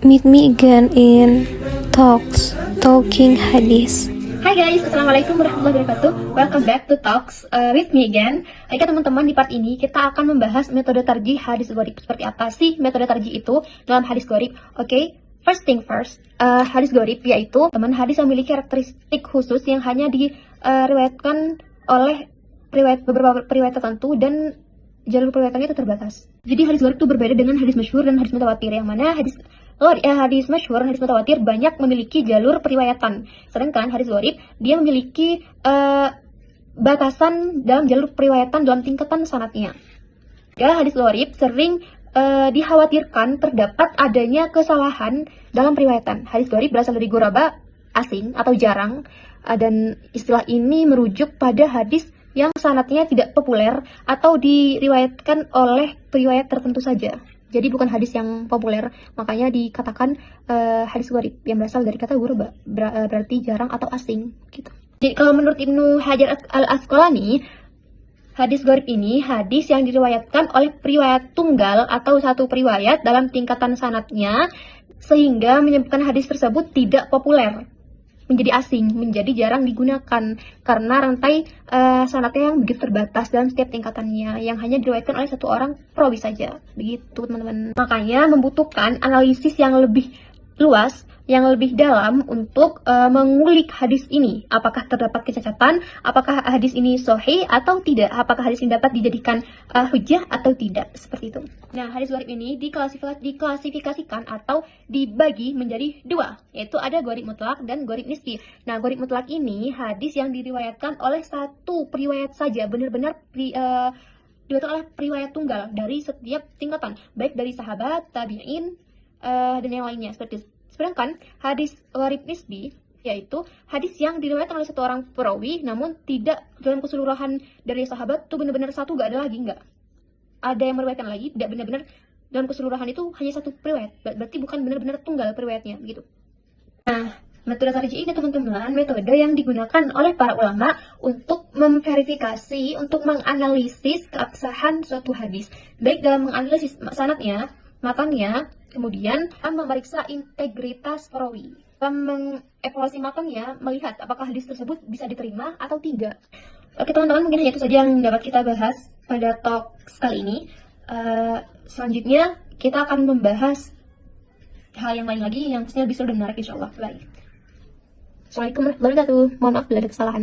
Meet me again in Talking Hadis. Hai guys, Assalamualaikum warahmatullahi wabarakatuh. Welcome back to Talks with me again. Oke teman-teman, di part ini kita akan membahas metode tarjih hadis gharib. Seperti apa sih metode tarjih itu dalam hadis gharib? Oke, first thing first, hadis gharib yaitu teman hadis yang memiliki karakteristik khusus yang hanya diriwayatkan oleh beberapa periwayat tertentu dan jalur periwayatannya itu terbatas. Jadi hadis gharib itu berbeda dengan hadis masyhur dan hadis mutawatir, yang mana hadis masyhur dan hadis mutawatir banyak memiliki jalur periwayatan, sedangkan hadis gharib dia memiliki batasan dalam jalur periwayatan dalam tingkatan sanadnya. Ya, hadis gharib sering dikhawatirkan terdapat adanya kesalahan dalam periwayatan. Hadis gharib berasal dari ghuraba, asing atau jarang, dan istilah ini merujuk pada hadis yang sanadnya tidak populer atau diriwayatkan oleh periwayat tertentu saja. Jadi bukan hadis yang populer, makanya dikatakan hadis gharib yang berasal dari kata ghuraba, berarti jarang atau asing gitu. Jadi kalau menurut Ibnu Hajar al-Asqalani, hadis gharib ini hadis yang diriwayatkan oleh periwayat tunggal atau satu periwayat dalam tingkatan sanadnya, sehingga menyebabkan hadis tersebut tidak populer, menjadi asing, menjadi jarang digunakan karena rantai sanadnya yang begitu terbatas dalam setiap tingkatannya, yang hanya diriwayatkan oleh satu orang perawi saja. Begitu teman-teman. Makanya membutuhkan analisis yang lebih luas, yang lebih dalam untuk mengulik hadis ini. Apakah terdapat kecacatan? Apakah hadis ini sahih atau tidak? Apakah hadis ini dapat dijadikan hujjah atau tidak? Seperti itu. Nah, hadis gharib ini diklasifikasikan atau dibagi menjadi dua, yaitu ada gharib mutlak dan gharib nisbi. Nah, gharib mutlak ini hadis yang diriwayatkan oleh satu periwayat saja, benar-benar diriwayatkan oleh periwayat tunggal dari setiap tingkatan, baik dari sahabat, tabi'in, dan yang lainnya seperti itu. Sedangkan hadis gharib nisbi yaitu hadis yang diriwayatkan oleh satu orang perawi namun tidak dalam keseluruhan dari sahabat itu benar-benar satu, gak ada lagi, enggak. Ada yang meriwayatkan lagi, tidak benar-benar dalam keseluruhan itu hanya satu periwayat. Berarti bukan benar-benar tunggal periwayatnya gitu. Nah, metode tarjih ini teman-teman, metode yang digunakan oleh para ulama untuk memverifikasi, untuk menganalisis keabsahan suatu hadis, baik dalam menganalisis sanadnya, matanya, kemudian memeriksa integritas perawi. Dalam mengevaluasi matanya, melihat apakah hadis tersebut bisa diterima atau tidak. Oke teman-teman, mungkin hanya itu saja yang dapat kita bahas pada talk kali ini. Selanjutnya kita akan membahas hal yang lain lagi yang pastinya bisa lebih menarik, insya Allah. Baik. Assalamualaikum warahmatullahi wabarakatuh. Mohon maaf bila ada kesalahan.